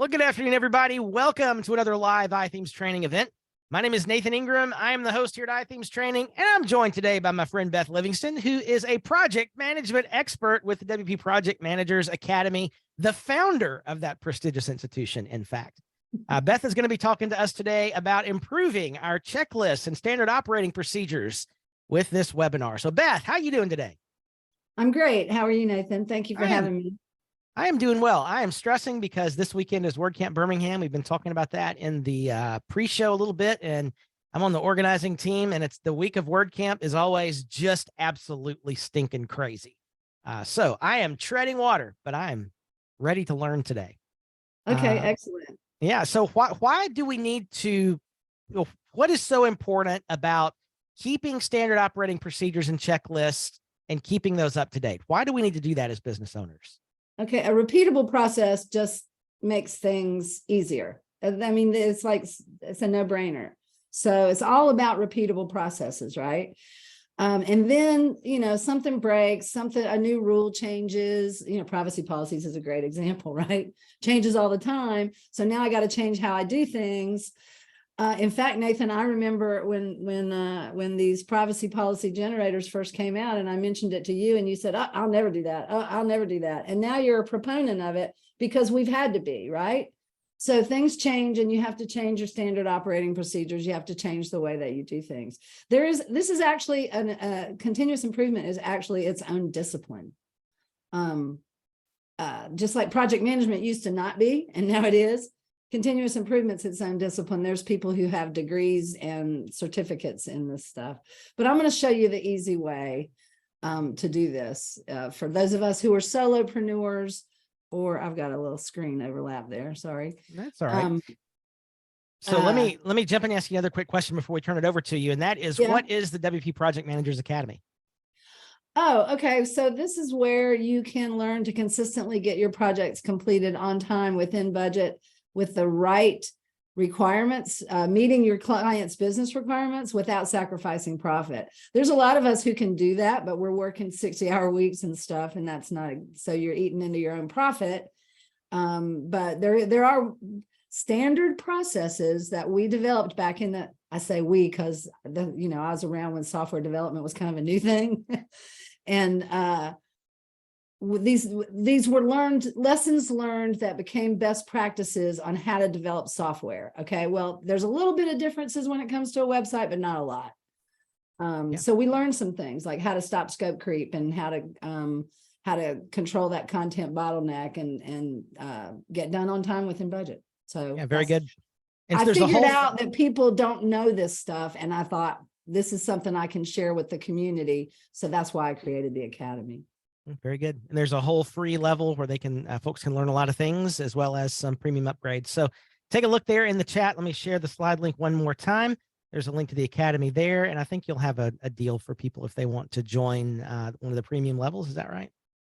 Well, good afternoon, everybody. Welcome to another live iThemes training event. My name is Nathan Ingram. I am the host here at iThemes Training, and I'm joined today by my friend Beth Livingston, who is a project management expert with the WP Project Managers Academy, the founder of that prestigious institution, in fact. Beth is going to be talking to us today about improving our checklists and standard operating procedures with this webinar. So, Beth, how are you doing today? I'm great. How are you, Nathan? Thank you for having me. I am doing well. I am stressing because this weekend is WordCamp Birmingham. We've been talking about that in the pre-show a little bit, and I'm on the organizing team, and it's the week of WordCamp is always just absolutely stinking crazy. So I am treading water, but I'm ready to learn today. Okay, excellent. Yeah. So why do we need to, what is so important about keeping standard operating procedures and checklists and keeping those up to date? Why do we need to do that as business owners? Okay, a repeatable process just makes things easier. I mean, it's a no-brainer. So it's all about repeatable processes, right? And then, something breaks, a new rule changes, privacy policies is a great example, right? Changes all the time. So now I got to change how I do things. In fact, Nathan, I remember when these privacy policy generators first came out, and I mentioned it to you, and you said, "Oh, I'll never do that. Oh, I'll never do that." And now you're a proponent of it because we've had to be, right? So things change, and you have to change your standard operating procedures. You have to change the way that you do things. This is actually continuous improvement is actually its own discipline. Just like project management used to not be, and now it is. Continuous improvement's its own discipline. There's people who have degrees and certificates in this stuff, but I'm going to show you the easy way to do this for those of us who are solopreneurs, or I've got a little screen overlap there. Sorry. That's all right. So let me jump in and ask you another quick question before we turn it over to you. And that is, what is the WP Project Managers Academy? Oh, okay. So this is where you can learn to consistently get your projects completed on time, within budget, with the right requirements, meeting your client's business requirements without sacrificing profit. There's a lot of us who can do that, but we're working 60-hour weeks and stuff, and that's not, so you're eating into your own profit. But there are standard processes that we developed back in the, I say we, because I was around when software development was kind of a new thing. And these were lessons learned that became best practices on how to develop software. Okay, well, there's a little bit of differences when it comes to a website, but not a lot. So we learned some things like how to stop scope creep and how to control that content bottleneck and get done on time within budget. So yeah, very good. And I figured out that people don't know this stuff, and I thought this is something I can share with the community. So that's why I created the Academy. Very good. And there's a whole free level where they can folks can learn a lot of things, as well as some premium upgrades. So take a look there in the chat. Let me share the slide link one more time. There's a link to the Academy there, and I think you'll have a deal for people if they want to join one of the premium levels. Is that right?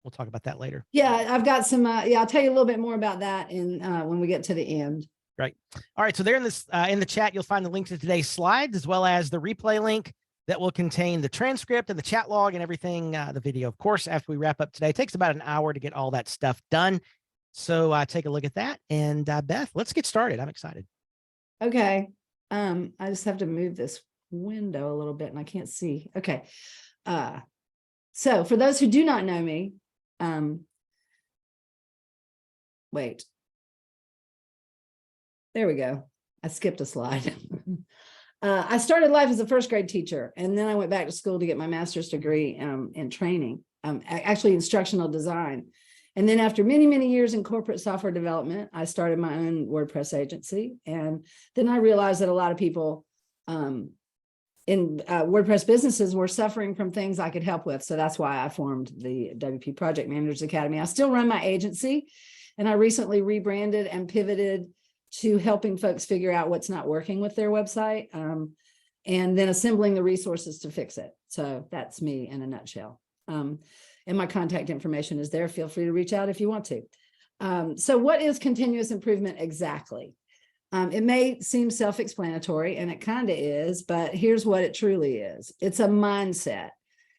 We'll talk about that later. Yeah, I've got some. I'll tell you a little bit more about that when we get to the end. Right. All right. So there in the chat, you'll find the link to today's slides, as well as the replay link that will contain the transcript and the chat log and everything, the video, of course, after we wrap up today. It takes about an hour to get all that stuff done. So take a look at that. And Beth, let's get started. I'm excited. Okay. I just have to move this window a little bit and I can't see. Okay. So for those who do not know me, wait. There we go. I skipped a slide. I started life as a first grade teacher, and then I went back to school to get my master's degree in training, actually instructional design. And then after many, many years in corporate software development, I started my own WordPress agency. And then I realized that a lot of people in WordPress businesses were suffering from things I could help with. So that's why I formed the WP Project Managers Academy. I still run my agency, and I recently rebranded and pivoted to helping folks figure out what's not working with their website, and then assembling the resources to fix it. So that's me in a nutshell. And my contact information is there. Feel free to reach out if you want to. So what is continuous improvement exactly? It may seem self-explanatory, and it kind of is, but here's what it truly is. It's a mindset.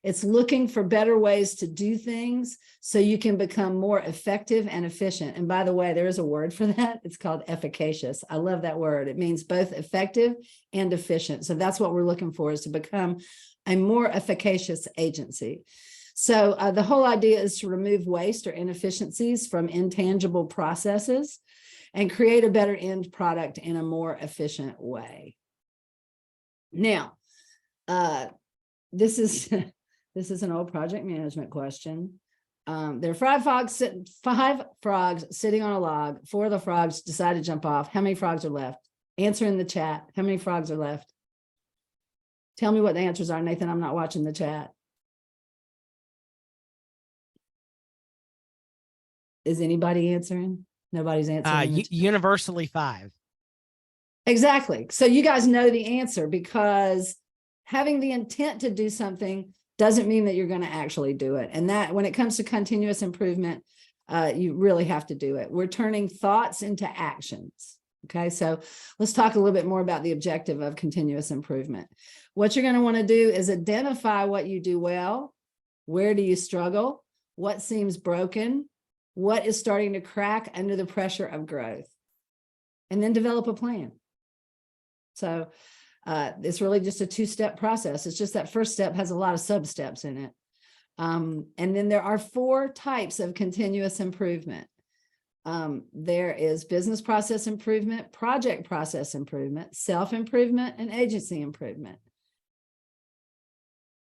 It's looking for better ways to do things so you can become more effective and efficient. And by the way, there is a word for that. It's called efficacious. I love that word. It means both effective and efficient. So that's what we're looking for, is to become a more efficacious agency. So the whole idea is to remove waste or inefficiencies from intangible processes and create a better end product in a more efficient way. Now, this is an old project management question. There are five frogs sitting on a log. 4 of the frogs decide to jump off. How many frogs are left? Answer in the chat. How many frogs are left? Tell me what the answers are, Nathan. I'm not watching the chat. Is anybody answering? Nobody's answering. Universally 5. Exactly. So you guys know the answer, because having the intent to do something doesn't mean that you're going to actually do it. And that, when it comes to continuous improvement, you really have to do it. We're turning thoughts into actions. Okay, so let's talk a little bit more about the objective of continuous improvement. What you're going to want to do is identify what you do well, where do you struggle, what seems broken, what is starting to crack under the pressure of growth, and then develop a plan. So it's really just a 2-step process. It's just that first step has a lot of sub-steps in it. And then there are 4 types of continuous improvement. There is business process improvement, project process improvement, self-improvement, and agency improvement.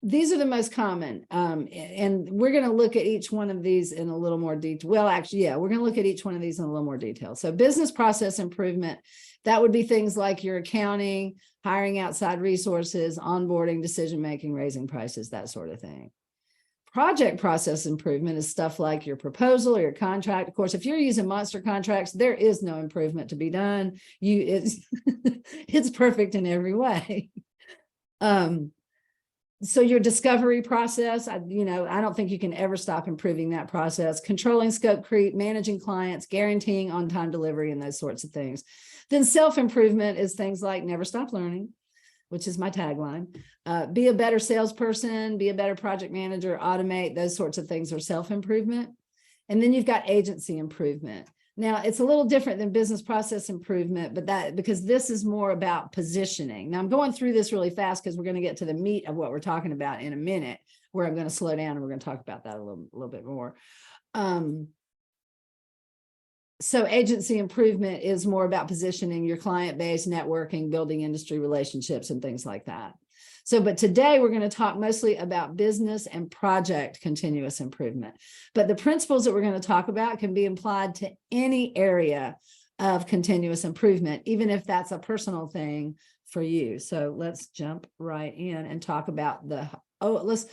These are the most common. And we're going to look at each one of these in a little more detail. Well, actually, yeah, we're going to look at each one of these in a little more detail. So business process improvement, that would be things like your accounting, hiring outside resources, onboarding, decision-making, raising prices, that sort of thing. Project process improvement is stuff like your proposal or your contract. Of course, if you're using monster contracts, there is no improvement to be done. It's perfect in every way. So your discovery process, I don't think you can ever stop improving that process. Controlling scope creep, managing clients, guaranteeing on-time delivery, and those sorts of things. Then self-improvement is things like never stop learning, which is my tagline. Be a better salesperson, be a better project manager, automate, those sorts of things are self-improvement. And then you've got agency improvement. Now, it's a little different than business process improvement, but because this is more about positioning. Now, I'm going through this really fast because we're going to get to the meat of what we're talking about in a minute, where I'm going to slow down and we're going to talk about that a little bit more. So agency improvement is more about positioning your client base, networking, building industry relationships, and things like that. So, but today we're going to talk mostly about business and project continuous improvement. But the principles that we're going to talk about can be applied to any area of continuous improvement, even if that's a personal thing for you. So let's jump right in and talk about let's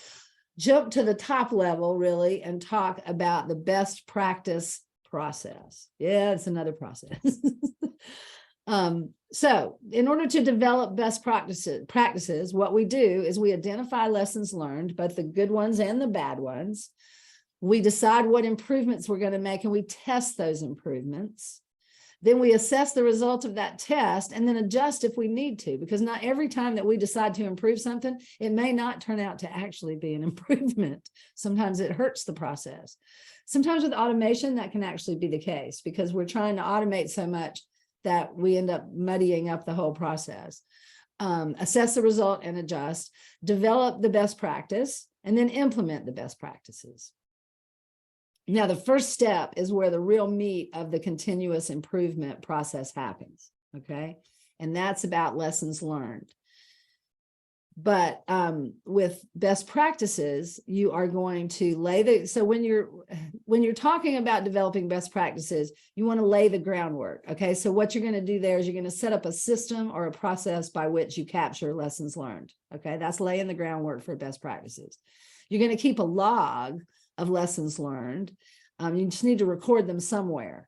jump to the top level really and talk about the best practice process. Yeah, it's another process. So in order to develop best practices, what we do is we identify lessons learned, both the good ones and the bad ones. We decide what improvements we're going to make, and we test those improvements. Then we assess the result of that test and then adjust if we need to, because not every time that we decide to improve something, it may not turn out to actually be an improvement. Sometimes it hurts the process. Sometimes with automation, that can actually be the case, because we're trying to automate so much that we end up muddying up the whole process. Assess the result and adjust, develop the best practice, and then implement the best practices. Now, the first step is where the real meat of the continuous improvement process happens, okay? And that's about lessons learned. But with best practices, you are going to so when you're talking about developing best practices, you want to lay the groundwork. Okay. So what you're going to do there is you're going to set up a system or a process by which you capture lessons learned. Okay. That's laying the groundwork for best practices. You're going to keep a log of lessons learned. You just need to record them somewhere,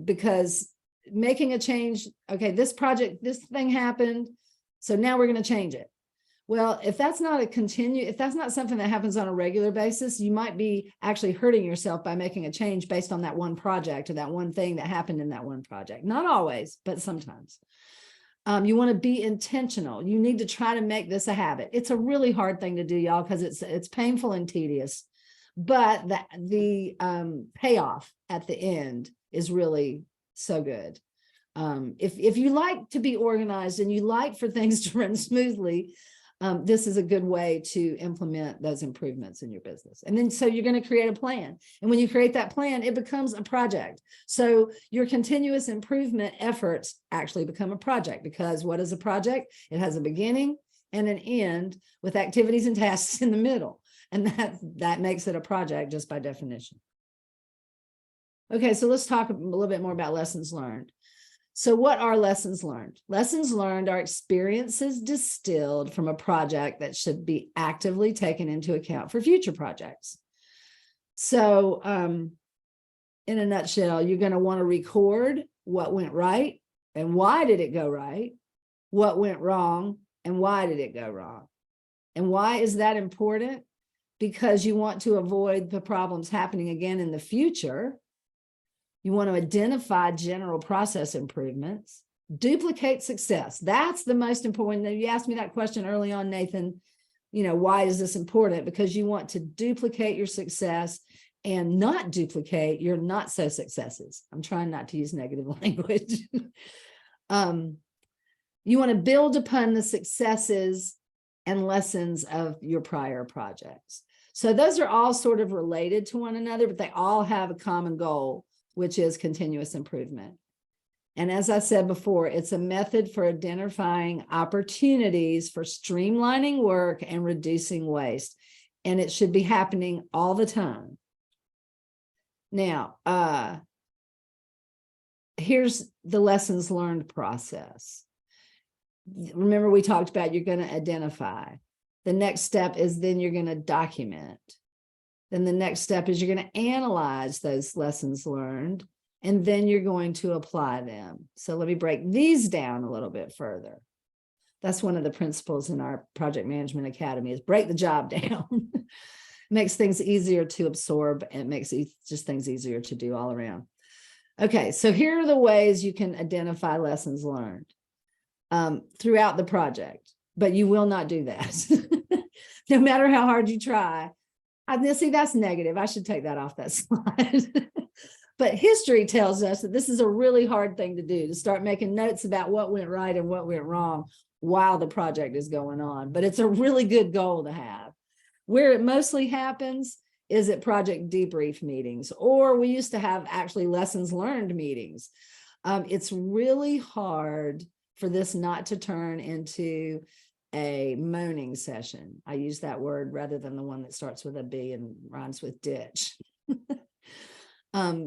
because making a change, okay, this thing happened, so now we're going to change it. Well, if that's not if that's not something that happens on a regular basis, you might be actually hurting yourself by making a change based on that one project or that one thing that happened in that one project. Not always, but sometimes. You want to be intentional. You need to try to make this a habit. It's a really hard thing to do, y'all, because it's painful and tedious, but the payoff at the end is really so good. If you like to be organized and you like for things to run smoothly, this is a good way to implement those improvements in your business. And then so you're going to create a plan. And when you create that plan, it becomes a project. So your continuous improvement efforts actually become a project, because what is a project? It has a beginning and an end with activities and tasks in the middle. And that makes it a project just by definition. Okay, so let's talk a little bit more about lessons learned. So what are lessons learned? Lessons learned are experiences distilled from a project that should be actively taken into account for future projects. So in a nutshell, you're going to want to record what went right and why did it go right, what went wrong and why did it go wrong. And why is that important? Because you want to avoid the problems happening again in the future. You want to identify general process improvements, duplicate success. That's the most important. You asked me that question early on, Nathan, why is this important? Because you want to duplicate your success and not duplicate your not so successes. I'm trying not to use negative language. You want to build upon the successes and lessons of your prior projects. So those are all sort of related to one another, but they all have a common goal, which is continuous improvement. And as I said before, it's a method for identifying opportunities for streamlining work and reducing waste. And it should be happening all the time. Now, here's the lessons learned process. Remember, we talked about you're going to identify. The next step is then you're going to document. Then the next step is you're going to analyze those lessons learned, and then you're going to apply them. So let me break these down a little bit further. That's one of the principles in our Project Management Academy, is break the job down. Makes things easier to absorb, and it makes just things easier to do all around. Okay, so here are the ways you can identify lessons learned throughout the project, but you will not do that. No matter how hard you try. See, that's negative. I should take that off that slide. But history tells us that this is a really hard thing to do, to start making notes about what went right and what went wrong while the project is going on. But it's a really good goal to have. Where it mostly happens is at project debrief meetings, or we used to have actually lessons learned meetings. It's really hard for this not to turn into a moaning session. I use that word rather than the one that starts with a B and rhymes with ditch.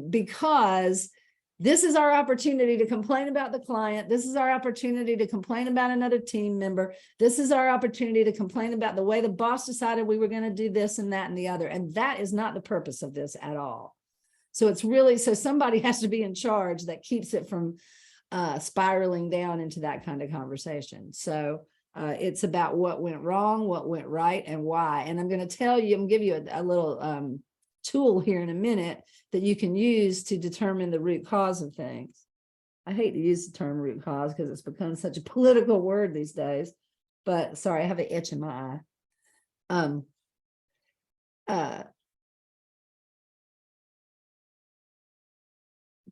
Because this is our opportunity to complain about the client. This is our opportunity to complain about another team member. This is our opportunity to complain about the way the boss decided we were going to do this and that and the other. And that is not the purpose of this at all. So it's really, so somebody has to be in charge that keeps it from spiraling down into that kind of conversation. So it's about what went wrong, what went right, and why. And I'm going to tell you, I'm going to give you a little tool here in a minute that you can use to determine the root cause of things. I hate to use the term root cause because it's become such a political word these days, but sorry, I have an itch in my eye.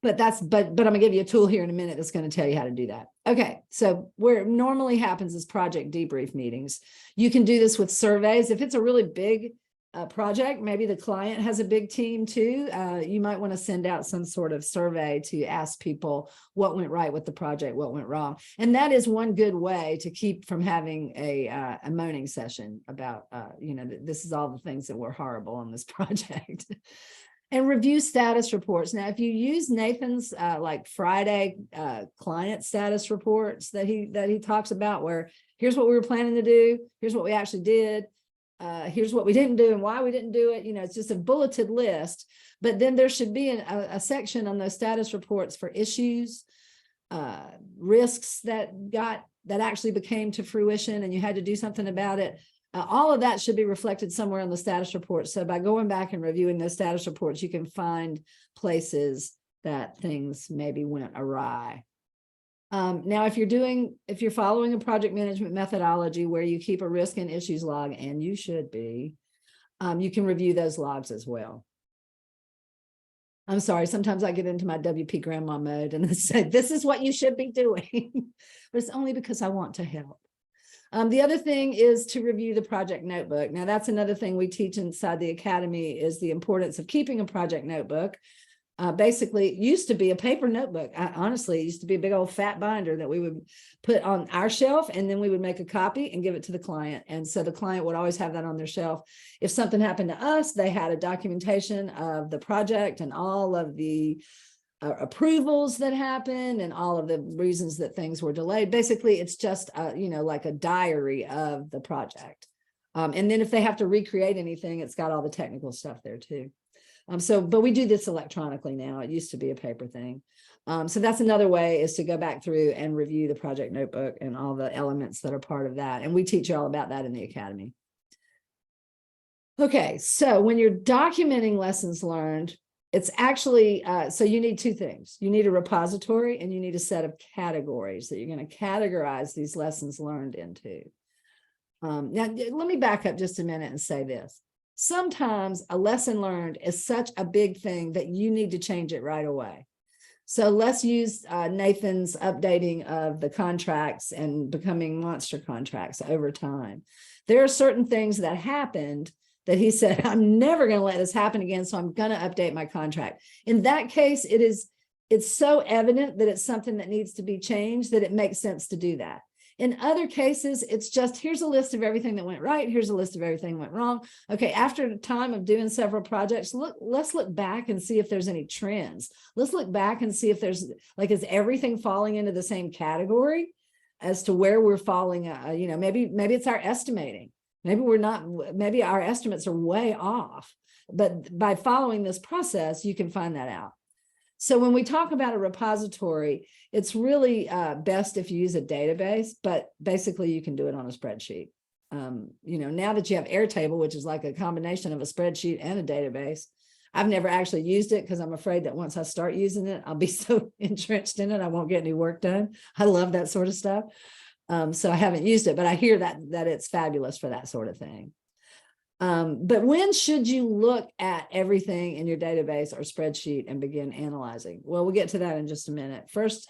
But I'm gonna give you a tool here in a minute that's going to tell you how to do that. Okay, so where it normally happens is project debrief meetings. You can do this with surveys. If it's a really big project, maybe the client has a big team too, you might want to send out some sort of survey to ask people what went right with the project, what went wrong. And that is one good way to keep from having a moaning session about, this is all the things that were horrible on this project. And review status reports. Now, if you use Nathan's like Friday client status reports that he talks about, where here's what we were planning to do, here's what we actually did, here's what we didn't do and why we didn't do it. It's just a bulleted list. But then there should be a section on those status reports for issues, risks that actually became to fruition and you had to do something about it. All of that should be reflected somewhere on the status report. So by going back and reviewing those status reports, you can find places that things maybe went awry. Now, if you're following a project management methodology where you keep a risk and issues log, and you should be, you can review those logs as well. I'm sorry, sometimes I get into my WP grandma mode and say, this is what you should be doing, but it's only because I want to help. The other thing is to review the project notebook. Now, that's another thing we teach inside the academy, is the importance of keeping a project notebook. Basically, it used to be a paper notebook. Honestly, it used to be a big old fat binder that we would put on our shelf, and then we would make a copy and give it to the client. And so the client would always have that on their shelf. If something happened to us, they had a documentation of the project and all of the approvals that happened and all of the reasons that things were delayed. Basically, it's just like a diary of the project. And then if they have to recreate anything, it's got all the technical stuff there too. But we do this electronically now. It used to be a paper thing. So that's another way, is to go back through and review the project notebook and all the elements that are part of that. And we teach you all about that in the academy. Okay, so when you're documenting lessons learned, it's actually, so you need two things. You need a repository and you need a set of categories that you're going to categorize these lessons learned into. Now, let me back up just a minute and say this. Sometimes a lesson learned is such a big thing that you need to change it right away. So let's use Nathan's updating of the contracts and becoming monster contracts over time. There are certain things that happened that he said, I'm never going to let this happen again, so I'm going to update my contract. In that case, it's so evident that it's something that needs to be changed that it makes sense to do that. In other cases, it's just, here's a list of everything that went right. Here's a list of everything that went wrong. Okay, after the time of doing several projects, let's look back and see if there's any trends. Let's look back and see if there's, like, is everything falling into the same category as to where we're falling? Maybe it's our estimating. Maybe we're not, maybe our estimates are way off. But by following this process, you can find that out. So when we talk about a repository, it's really best if you use a database, but basically you can do it on a spreadsheet. Now that you have Airtable, which is like a combination of a spreadsheet and a database, I've never actually used it because I'm afraid that once I start using it, I'll be so entrenched in it, I won't get any work done. I love that sort of stuff. So I haven't used it, but I hear that it's fabulous for that sort of thing. But when should you look at everything in your database or spreadsheet and begin analyzing? Well, we'll get to that in just a minute. First,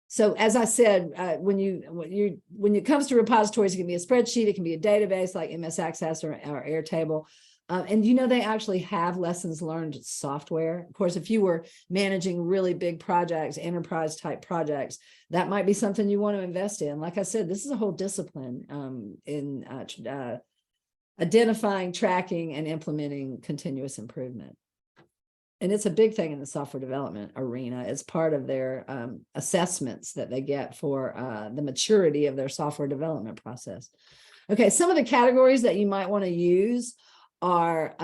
so as I said, when it comes to repositories, it can be a spreadsheet, it can be a database like MS Access or Airtable. And they actually have lessons learned software. Of course, if you were managing really big projects, enterprise type projects, that might be something you want to invest in. Like I said, this is a whole discipline in identifying, tracking, and implementing continuous improvement. And it's a big thing in the software development arena. It's part of their assessments that they get for the maturity of their software development process. Okay, some of the categories that you might want to use are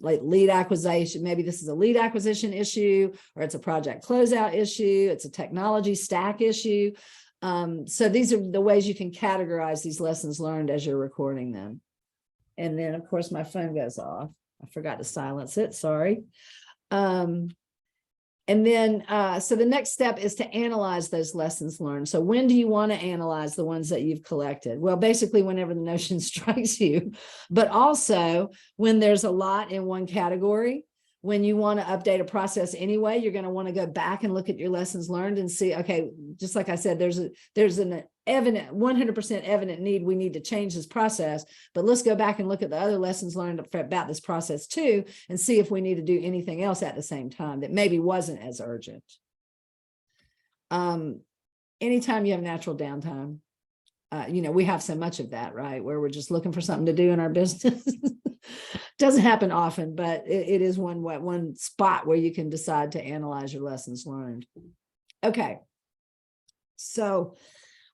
like lead acquisition. Maybe this is a lead acquisition issue, or it's a project closeout issue. It's a technology stack issue. So these are the ways you can categorize these lessons learned as you're recording them. And then, of course, my phone goes off. I forgot to silence it. Sorry. So the next step is to analyze those lessons learned. So when do you want to analyze the ones that you've collected? Well, basically whenever the notion strikes you, but also when there's a lot in one category. When you want to update a process anyway, you're going to want to go back and look at your lessons learned and see, okay, just like I said, there's an evident, 100% evident need. We need to change this process, but let's go back and look at the other lessons learned about this process too, and see if we need to do anything else at the same time that maybe wasn't as urgent. Anytime you have natural downtime, we have so much of that, right? Where we're just looking for something to do in our business. Doesn't happen often, but it is one spot where you can decide to analyze your lessons learned. Okay. So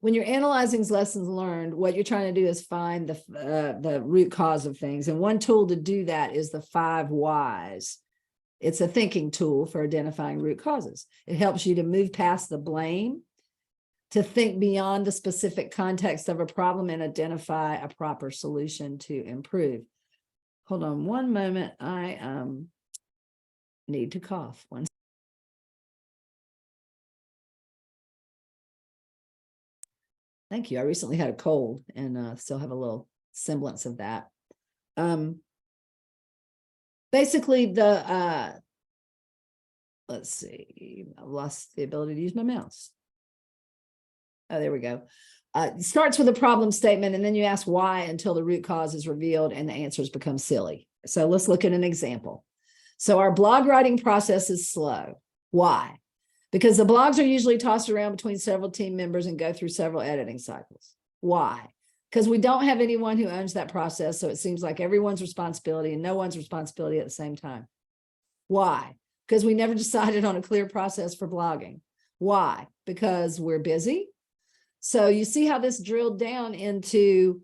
when you're analyzing lessons learned, what you're trying to do is find the root cause of things. And one tool to do that is the 5 whys. It's a thinking tool for identifying root causes. It helps you to move past the blame, to think beyond the specific context of a problem and identify a proper solution to improve. Hold on one moment. I need to cough. Thank you. I recently had a cold and still have a little semblance of that. Basically, let's see, I've lost the ability to use my mouse. Oh, there we go. It starts with a problem statement, and then you ask why until the root cause is revealed and the answers become silly. So let's look at an example. So our blog writing process is slow. Why? Because the blogs are usually tossed around between several team members and go through several editing cycles. Why? Because we don't have anyone who owns that process, so it seems like everyone's responsibility and no one's responsibility at the same time. Why? Because we never decided on a clear process for blogging. Why? Because we're busy. So you see how this drilled down into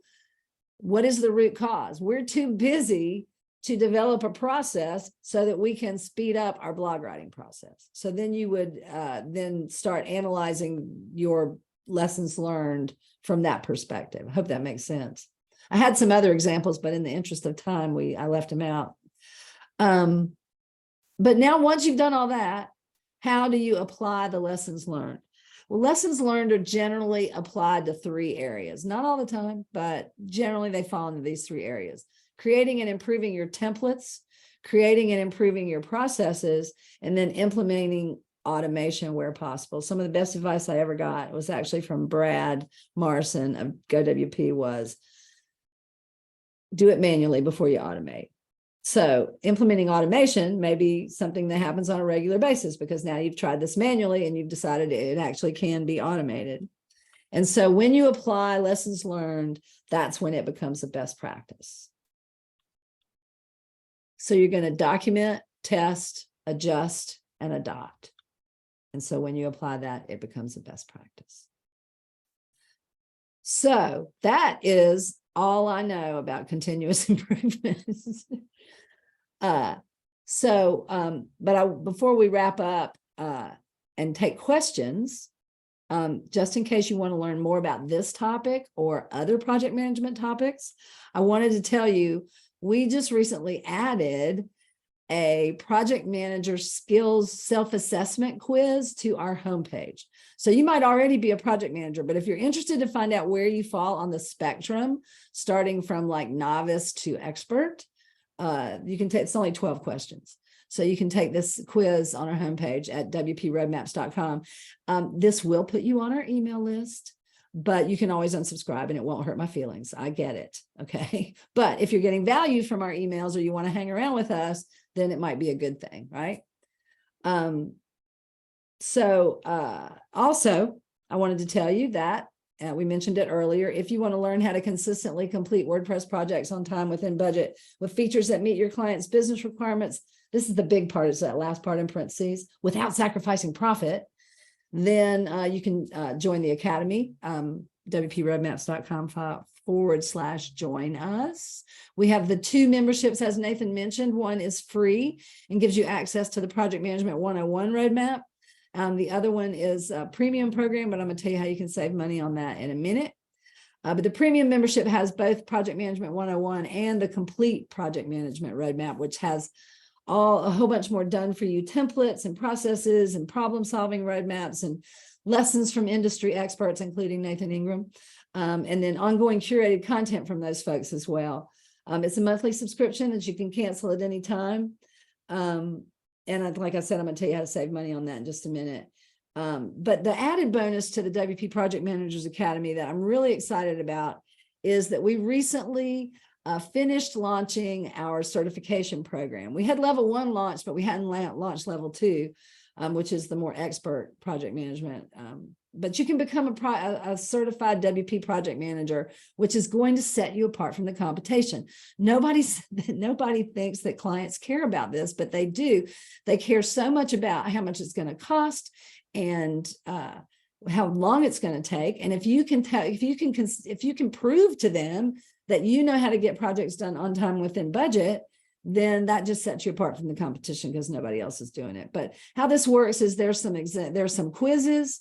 what is the root cause? We're too busy to develop a process so that we can speed up our blog writing process. So then you would then start analyzing your lessons learned from that perspective. I hope that makes sense. I had some other examples, but in the interest of time, I left them out. But now once you've done all that, how do you apply the lessons learned? Well, lessons learned are generally applied to 3 areas. Not all the time, but generally they fall into these 3 areas. Creating and improving your templates, creating and improving your processes, and then implementing automation where possible. Some of the best advice I ever got was actually from Brad Morrison of GoWP was do it manually before you automate. So implementing automation may be something that happens on a regular basis because now you've tried this manually and you've decided it actually can be automated. And so when you apply lessons learned, that's when it becomes a best practice. So you're going to document, test, adjust, and adopt. And so when you apply that, it becomes a best practice. So that is all I know about continuous improvement. Before we wrap up and take questions, just in case you want to learn more about this topic or other project management topics, I wanted to tell you, we just recently added a project manager skills self-assessment quiz to our homepage. So you might already be a project manager, but if you're interested to find out where you fall on the spectrum, starting from like novice to expert, you can take, it's only 12 questions. So you can take this quiz on our homepage at wproadmaps.com. This will put you on our email list, but you can always unsubscribe and it won't hurt my feelings. I get it. Okay. But if you're getting value from our emails or you want to hang around with us, then it might be a good thing, right? Also, I wanted to tell you that we mentioned it earlier. If you want to learn how to consistently complete WordPress projects on time within budget with features that meet your client's business requirements, this is the big part, is that last part in parentheses, without sacrificing profit, then you can join the Academy, wproadmaps.com/join us. We have the 2 memberships, as Nathan mentioned. One is free and gives you access to the Project Management 101 roadmap. The other one is a premium program, but I'm going to tell you how you can save money on that in a minute. But the premium membership has both Project Management 101 and the complete Project Management roadmap, which has a whole bunch more done for you templates and processes and problem solving roadmaps and lessons from industry experts, including Nathan Ingram, and then ongoing curated content from those folks as well. It's a monthly subscription that you can cancel at any time. And like I said, I'm going to tell you how to save money on that in just a minute. But the added bonus to the WP Project Managers Academy that I'm really excited about is that we recently finished launching our certification program. We had level 1 launched, but we hadn't launched level 2, which is the more expert project management. But you can become a certified WP project manager, which is going to set you apart from the competition. Nobody thinks that clients care about this, but they do. They care so much about how much it's going to cost and how long it's going to take. And if you can prove to them that you know how to get projects done on time within budget, then that just sets you apart from the competition because nobody else is doing it. But how this works is there's some quizzes.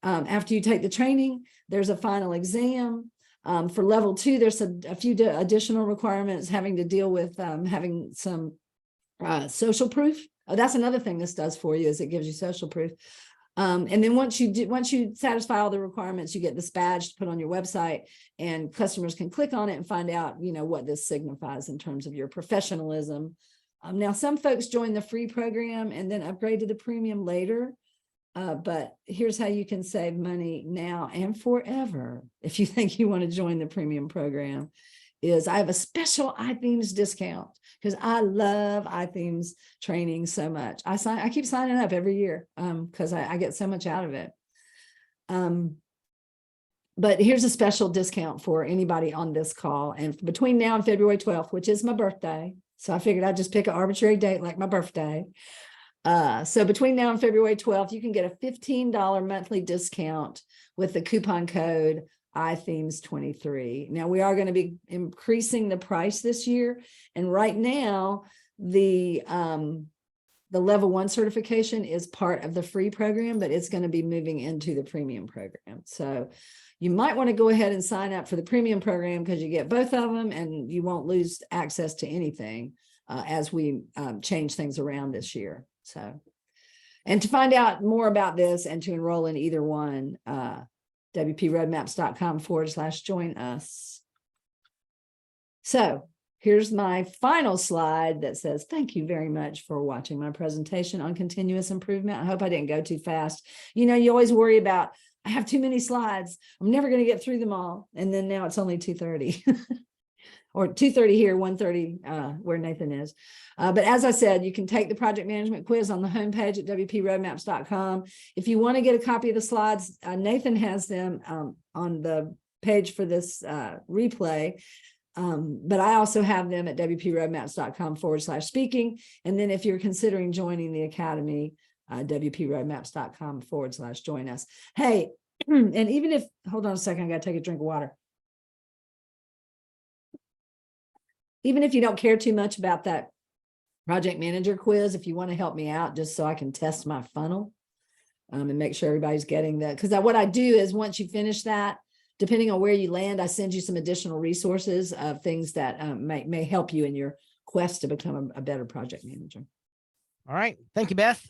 After you take the training, there's a final exam. For level 2, there's a few additional requirements having to deal with having some social proof. Oh, that's another thing this does for you, is it gives you social proof. And then once you satisfy all the requirements, you get this badge to put on your website, and customers can click on it and find out, what this signifies in terms of your professionalism. Now, some folks join the free program and then upgrade to the premium later. But here's how you can save money now and forever if you think you want to join the premium program. Is I have a special iThemes discount because I love iThemes training so much. I keep signing up every year because I get so much out of it. But here's a special discount for anybody on this call. And between now and February 12th, which is my birthday, so I figured I'd just pick an arbitrary date like my birthday. So between now and February 12th, you can get a $15 monthly discount with the coupon code iThemes23. Now we are going to be increasing the price this year. And right now, the level 1 certification is part of the free program, but it's going to be moving into the premium program. So you might want to go ahead and sign up for the premium program because you get both of them and you won't lose access to anything as we change things around this year. So, and to find out more about this and to enroll in either one, wproadmaps.com/join us. So here's my final slide that says, thank you very much for watching my presentation on continuous improvement. I hope I didn't go too fast. You always worry about, I have too many slides. I'm never going to get through them all. And then now it's only 2:30 or 2:30 here, 1:30 where Nathan is. But as I said, you can take the project management quiz on the homepage at wproadmaps.com. If you want to get a copy of the slides, Nathan has them on the page for this replay. But I also have them at wproadmaps.com/speaking. And then if you're considering joining the Academy, wproadmaps.com/join us. Hey, and even if, hold on a second, I got to take a drink of water. Even if you don't care too much about that project manager quiz, if you want to help me out just so I can test my funnel and make sure everybody's getting that. Because what I do is once you finish that, depending on where you land, I send you some additional resources of things that may help you in your quest to become a better project manager. All right. Thank you, Beth.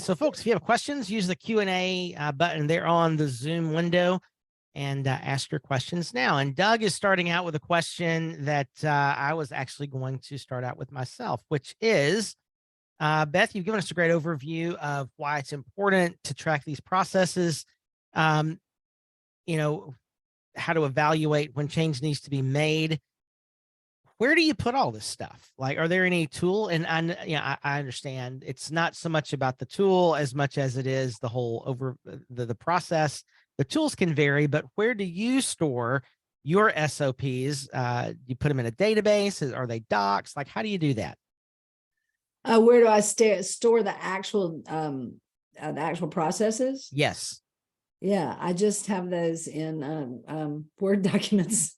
So folks, if you have questions, use the Q&A button there on the Zoom window and ask your questions now. And Doug is starting out with a question that I was actually going to start out with myself, which is, Beth, you've given us a great overview of why it's important to track these processes, how to evaluate when change needs to be made. Where do you put all this stuff? Like, are there any tool? And I understand it's not so much about the tool as much as it is the whole the process. The tools can vary, but where do you store your SOPs? You put them in a database? Are they docs? Like, how do you do that? Where do I store the actual processes? Yes. Yeah, I just have those in Word documents.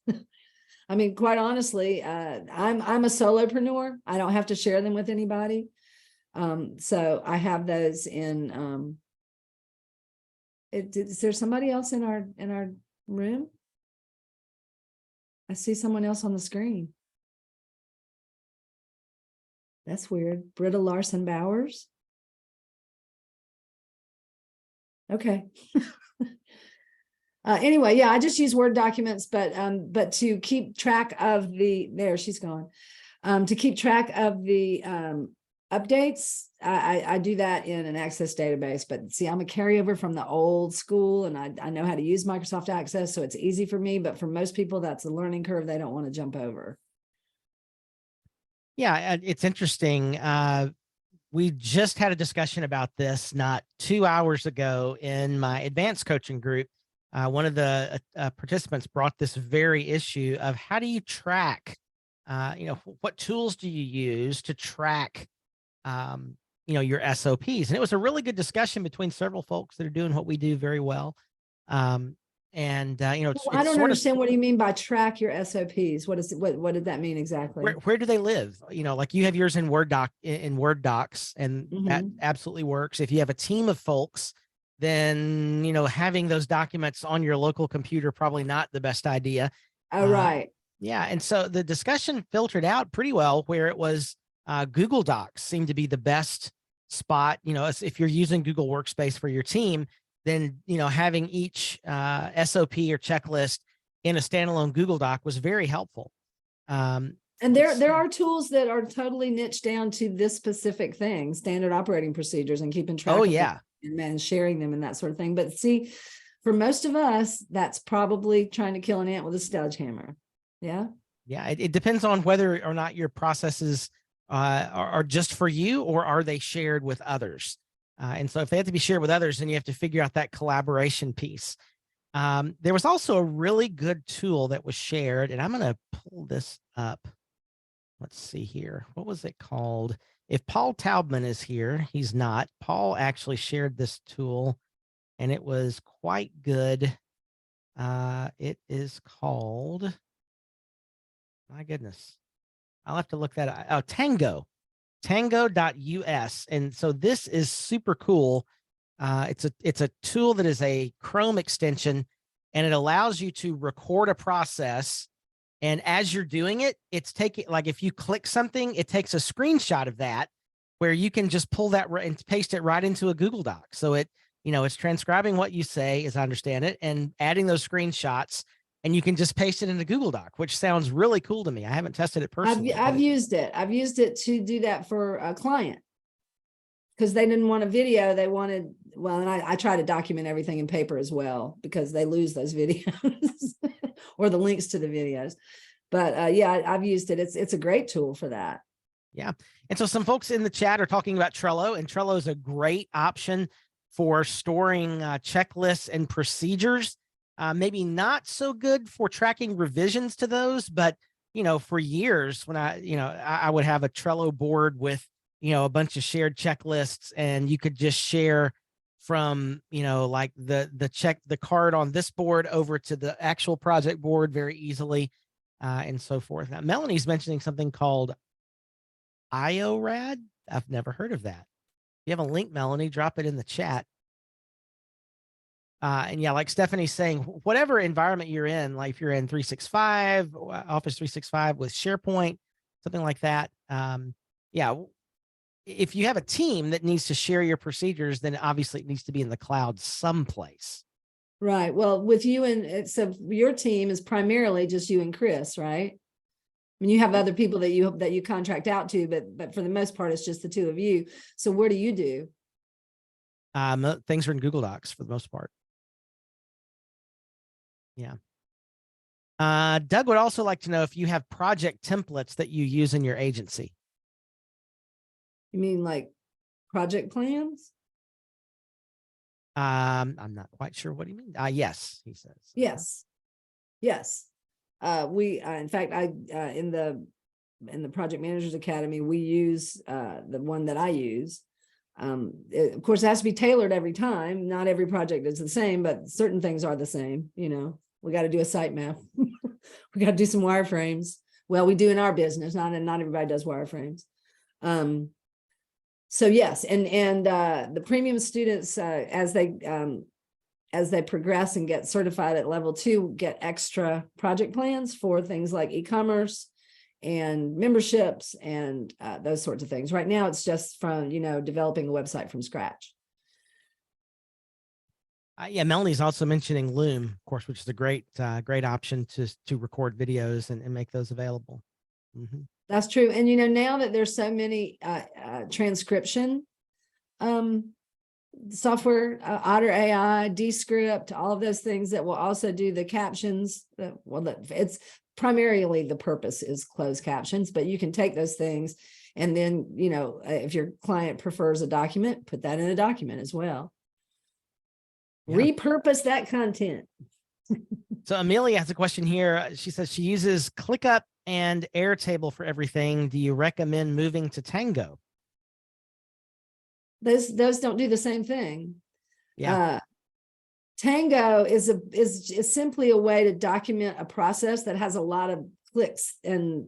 I mean, quite honestly, I'm a solopreneur. I don't have to share them with anybody. So I have those in. Is there somebody else in our room? I see someone else on the screen. That's weird. Britta Larson Bowers. Okay. Anyway, yeah, I just use Word documents, but to keep track of there she's gone. To keep track of the updates, I do that in an Access database. But see, I'm a carryover from the old school, and I know how to use Microsoft Access, so it's easy for me. But for most people, that's a learning curve they don't want to jump over. Yeah, it's interesting. We just had a discussion about this not 2 hours ago in my advanced coaching group. One of the participants brought this very issue of how do you track, what tools do you use to track, your SOPs? And it was a really good discussion between several folks that are doing what we do very well. I don't understand. What do you mean by track your SOPs? What did that mean exactly? Where do they live? Like you have yours in Word docs, and that absolutely works. If you have a team of folks, then, having those documents on your local computer, probably not the best idea. Oh, right. Yeah. And so the discussion filtered out pretty well where it was Google Docs seemed to be the best spot, if you're using Google Workspace for your team, then, having each SOP or checklist in a standalone Google Doc was very helpful. And there are tools that are totally niched down to this specific thing, standard operating procedures, and keeping track of them and sharing them and that sort of thing. But see, for most of us, that's probably trying to kill an ant with a sledgehammer. Yeah. Yeah. It depends on whether or not your processes are just for you, or are they shared with others? And so if they have to be shared with others, then you have to figure out that collaboration piece. There was also a really good tool that was shared, and I'm going to pull this up. Let's see here. What was it called? If Paul Taubman is here, he's not. Paul actually shared this tool, and it was quite good. It is called, my goodness, I'll have to look that up. Oh, tango.us. And so this is super cool. It's a tool that is a Chrome extension, and it allows you to record a process. And as you're doing it, it's taking, like, if you click something, it takes a screenshot of that, where you can just pull that and paste it right into a Google Doc. So it's transcribing what you say, as I understand it, and adding those screenshots, and you can just paste it into Google Doc, which sounds really cool to me. I haven't tested it personally. I've used it. I've used it to do that for a client, because they didn't want a video. They wanted, well, and I try to document everything in paper as well, because they lose those videos or the links to the videos. But yeah, I've used it. It's a great tool for that. Yeah. And so some folks in the chat are talking about Trello, and Trello is a great option for storing checklists and procedures. Maybe not so good for tracking revisions to those, but, for years when I would have a Trello board with, a bunch of shared checklists, and you could just share from, like the card on this board over to the actual project board very easily, and so forth. Now, Melanie's mentioning something called IORAD. I've never heard of that. If you have a link, Melanie, drop it in the chat. And yeah, like Stephanie's saying, whatever environment you're in, like if you're in 365, Office 365 with SharePoint, something like that. Yeah. If you have a team that needs to share your procedures, then obviously it needs to be in the cloud someplace. Right. Well, with you and so your team is primarily just you and Chris, right? I mean, you have other people that you contract out to, but for the most part, it's just the two of you. So what do you do? Things are in Google Docs for the most part. Yeah. Doug would also like to know if you have project templates that you use in your agency. You mean like project plans? I'm not quite sure what he means. Yes, he says. Yes. Yes. We, in fact, in the Project Managers Academy, we use the one that I use. Of course, it has to be tailored every time. Not every project is the same, but certain things are the same. We got to do a site map. We got to do some wireframes. Well, we do in our business. Not everybody does wireframes. So yes, and the premium students, as they progress and get certified at level 2, get extra project plans for things like e-commerce and memberships and those sorts of things. Right now, it's just from, developing a website from scratch. Yeah, Melanie's also mentioning Loom, of course, which is a great option to record videos and make those available. Mm-hmm. That's true. And, now that there's so many transcription software, Otter AI, Descript, all of those things that will also do the captions. It's primarily the purpose is closed captions, but you can take those things and then, if your client prefers a document, put that in a document as well. Yeah. Repurpose that content. So Amelia has a question here. She says she uses ClickUp and Airtable for everything. Do you recommend moving to Tango? Those don't do the same thing. Yeah. Tango is simply a way to document a process that has a lot of clicks and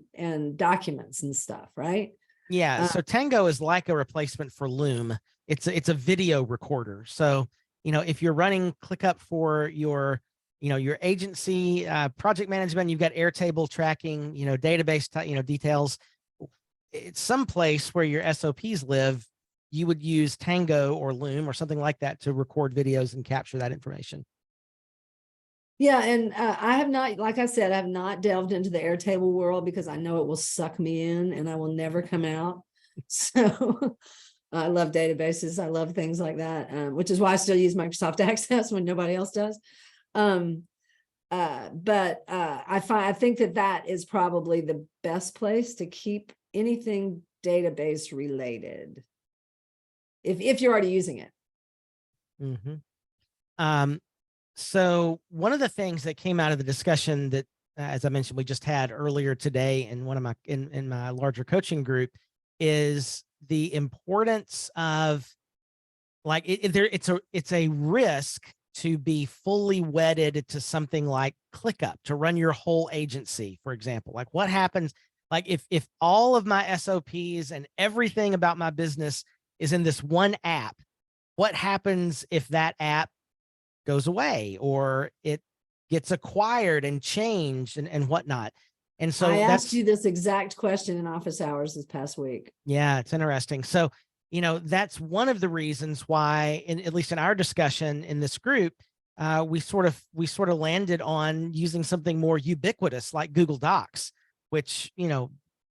documents and stuff, right? Yeah. So Tango is like a replacement for Loom. It's a video recorder. So, if you're running ClickUp for your agency project management, you've got Airtable tracking, database, details. It's someplace where your SOPs live. you would use Tango or Loom or something like that to record videos and capture that information. Yeah, and I have not, like I said, I have not delved into the Airtable world because I know it will suck me in and I will never come out. So I love databases. I love things like that, which is why I still use Microsoft Access when nobody else does. I think that is probably the best place to keep anything database related if you're already using it. Mm-hmm. So one of the things that came out of the discussion that, as I mentioned, we just had earlier today in one of my in my larger coaching group is the importance of like it's a risk to be fully wedded to something like ClickUp to run your whole agency, for example. Like what happens, like if all of my SOPs and everything about my business is in this one app, what happens if that app goes away or it gets acquired and changed and whatnot? And so I asked you this exact question in office hours this past week. Yeah, it's interesting. So, that's one of the reasons why, at least in our discussion in this group, we sort of landed on using something more ubiquitous like Google Docs, which, the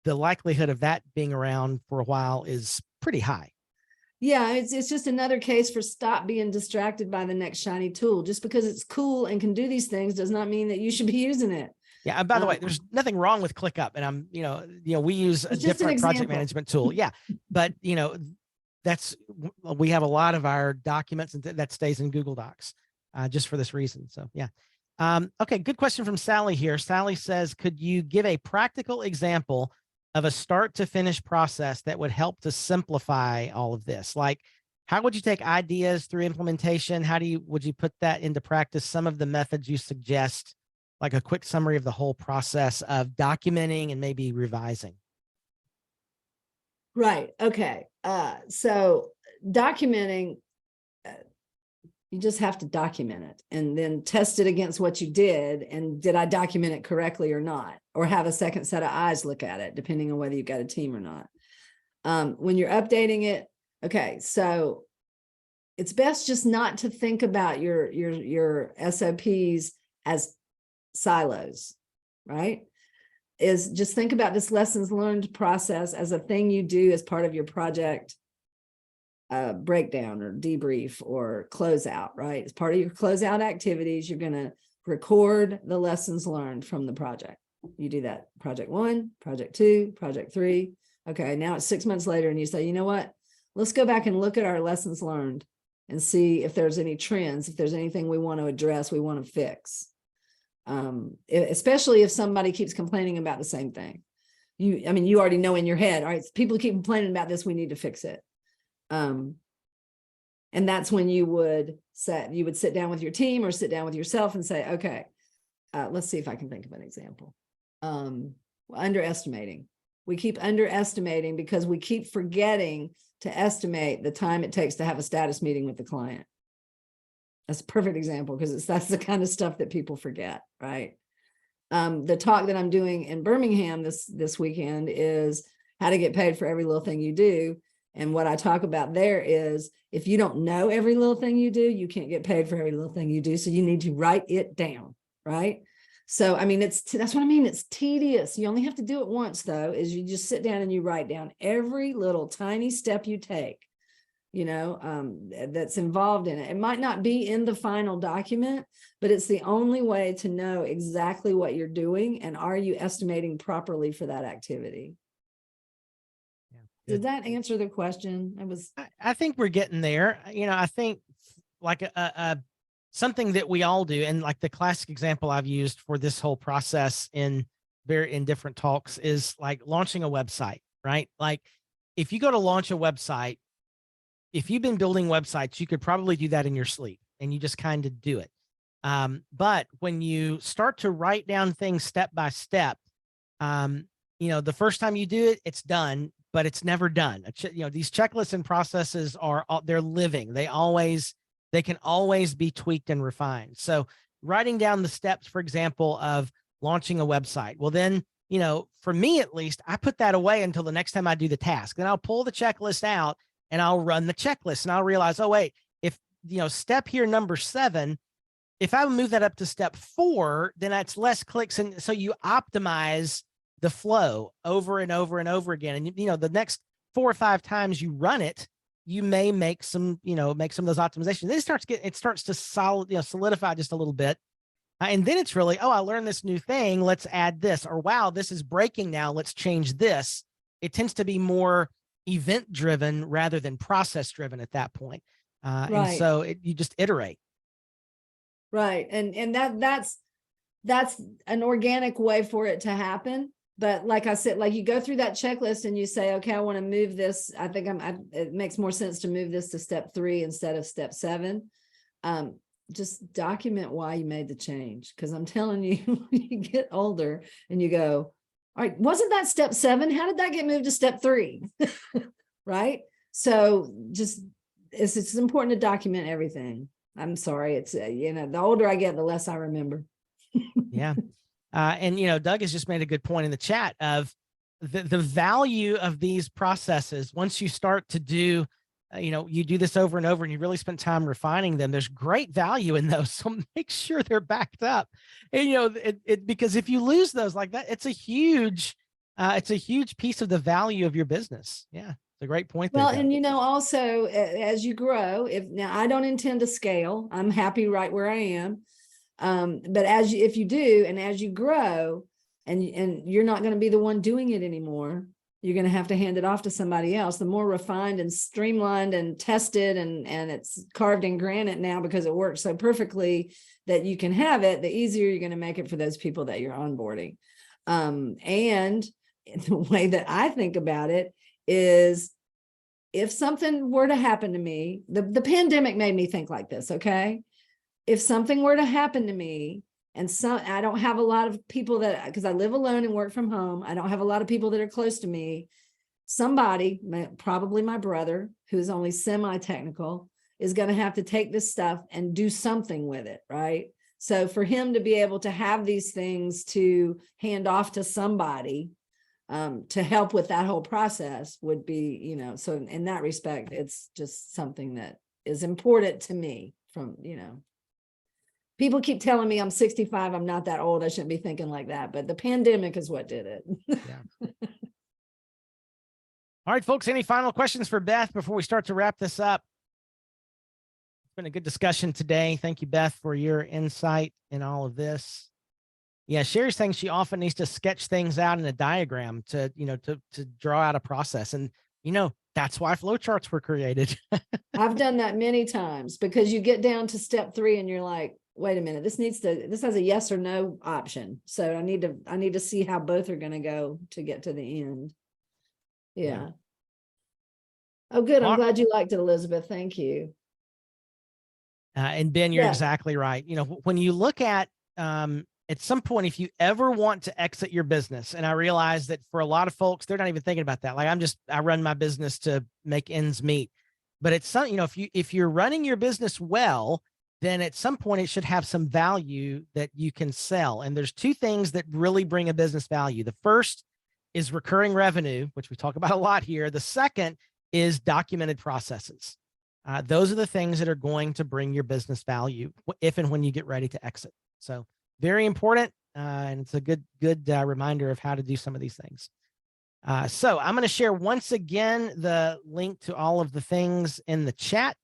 likelihood of that being around for a while is pretty high. Yeah, it's just another case for stop being distracted by the next shiny tool. Just because it's cool and can do these things does not mean that you should be using it. Yeah. And by the way, there's nothing wrong with ClickUp, and I'm, we use a different project management tool. Yeah. But, we have a lot of our documents and that stays in Google Docs just for this reason. So, yeah. Okay. Good question from Sally here. Sally says, could you give a practical example of a start to finish process that would help to simplify all of this? Like, how would you take ideas through implementation? Would you put that into practice? Some of the methods you suggest, like a quick summary of the whole process of documenting and maybe revising. Right. Okay. So documenting, you just have to document it and then test it against what you did. And did I document it correctly or not? Or have a second set of eyes look at it, depending on whether you've got a team or not. When you're updating it, okay, so it's best just not to think about your SOPs as silos, right? Is just think about this lessons learned process as a thing you do as part of your project breakdown or debrief or closeout, right? As part of your closeout activities, you're going to record the lessons learned from the project. You do that project 1, project 2, project 3. Okay, now it's 6 months later and you say, you know what? Let's go back and look at our lessons learned and see if there's any trends, if there's anything we want to address, we want to fix. Especially if somebody keeps complaining about the same thing. You already know in your head, all right, people keep complaining about this, we need to fix it. And that's when you would sit down with your team or sit down with yourself and say, okay, let's see if I can think of an example. Underestimating. We keep underestimating because we keep forgetting to estimate the time it takes to have a status meeting with the client. That's a perfect example because that's the kind of stuff that people forget, right? The talk that I'm doing in Birmingham this weekend is how to get paid for every little thing you do. And what I talk about there is if you don't know every little thing you do, you can't get paid for every little thing you do. So you need to write it down, right? So, that's what I mean. It's tedious. You only have to do it once though, is you just sit down and you write down every little tiny step you take, that's involved in it. It might not be in the final document, but it's the only way to know exactly what you're doing. And are you estimating properly for that activity? Did that answer the question? I think we're getting there. I think like something that we all do. And like the classic example I've used for this whole process in different talks is like launching a website, right? Like if you go to launch a website, if you've been building websites, you could probably do that in your sleep and you just kind of do it. But when you start to write down things step by step, the first time you do it, it's done, but it's never done. These checklists and processes they're living. They can always be tweaked and refined. So writing down the steps, for example, of launching a website, well, then, for me, at least, I put that away until the next time I do the task. Then I'll pull the checklist out and I'll run the checklist and I'll realize, oh, wait, if, step here, number 7, if I move that up to step 4, then that's less clicks. And so you optimize the flow over and over and over again. And, the next 4 or 5 times you run it, you may make some, make some of those optimizations. Then it starts to solidify just a little bit. And then it's really, oh, I learned this new thing. Let's add this, or wow, this is breaking now. Let's change this. It tends to be more event driven rather than process driven at that point. Right. And so you just iterate. Right. And that's an organic way for it to happen. But like I said, like you go through that checklist and you say, okay, I want to move this. I think it makes more sense to move this to step 3 instead of step 7. Just document why you made the change. Cause I'm telling you, when you get older and you go, all right, wasn't that step 7? How did that get moved to step 3? Right. So just, it's important to document everything. I'm sorry. It's, the older I get, the less I remember. Yeah. And, Doug has just made a good point in the chat of the value of these processes. Once you start to do, you do this over and over and you really spend time refining them, there's great value in those. So make sure they're backed up. And, because if you lose those like that, it's a huge piece of the value of your business. Yeah. It's a great point. Well, and, also as you grow, now I don't intend to scale, I'm happy right where I am. But if you do, and as you grow and you're not going to be the one doing it anymore, you're going to have to hand it off to somebody else. The more refined and streamlined and tested and it's carved in granite now because it works so perfectly that you can have it, the easier you're going to make it for those people that you're onboarding. And the way that I think about it is, if something were to happen to me, the pandemic made me think like this. Okay. If something were to happen to me and I don't have a lot of people because I live alone and work from home, I don't have a lot of people that are close to me. Somebody, probably my brother, who's only semi-technical, is going to have to take this stuff and do something with it. Right. So for him to be able to have these things to hand off to somebody to help with that whole process would be, so in that respect, it's just something that is important to me from, people keep telling me I'm 65. I'm not that old. I shouldn't be thinking like that, but the pandemic is what did it. Yeah. All right, folks, any final questions for Beth before we start to wrap this up? It's been a good discussion today. Thank you, Beth, for your insight in all of this. Yeah, Sherry's saying she often needs to sketch things out in a diagram to draw out a process. And, that's why flowcharts were created. I've done that many times because you get down to step 3 and you're like, wait a minute, this has a yes or no option. So I need to see how both are going to go to get to the end. Yeah. Oh, good. I'm glad you liked it, Elizabeth. Thank you. And Ben, you're exactly right. When you look at some point, if you ever want to exit your business, and I realize that for a lot of folks, they're not even thinking about that. Like I run my business to make ends meet, but it's something, if you're running your business well, then at some point it should have some value that you can sell. And there's 2 things that really bring a business value. The first is recurring revenue, which we talk about a lot here. The second is documented processes. Those are the things that are going to bring your business value if and when you get ready to exit. So very important. And it's a good reminder of how to do some of these things. So I'm going to share once again the link to all of the things in the chat.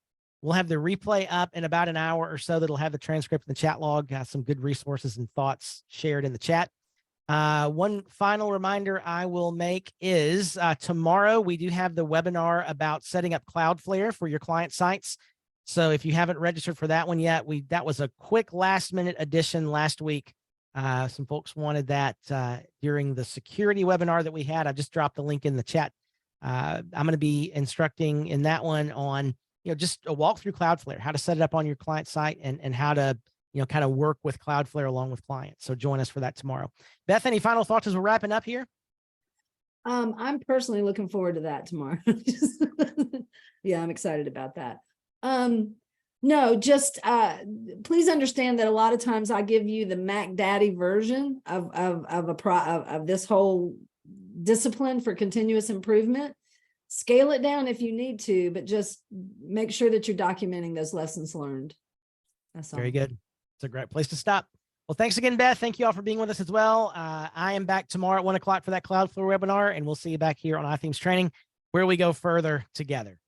We'll have the replay up in about an hour or so. That'll have the transcript and the chat log, some good resources and thoughts shared in the chat. One final reminder I will make is tomorrow we do have the webinar about setting up Cloudflare for your client sites. So if you haven't registered for that one yet, that was a quick last-minute addition last week. Some folks wanted that during the security webinar that we had. I just dropped the link in the chat. I'm going to be instructing in that one on just a walk through Cloudflare, how to set it up on your client site and how to kind of work with Cloudflare along with clients. So join us for that tomorrow. Beth, any final thoughts as we're wrapping up here? I'm personally looking forward to that tomorrow. Yeah, I'm excited about that. No, just please understand that a lot of times I give you the Mac Daddy version of this whole discipline for continuous improvement. Scale it down if you need to, but just make sure that you're documenting those lessons learned. That's all. Very good. It's a great place to stop. Well, thanks again, Beth. Thank you all for being with us as well. I am back tomorrow at 1 o'clock for that Cloudflare webinar, and we'll see you back here on iThemes Training, where we go further together.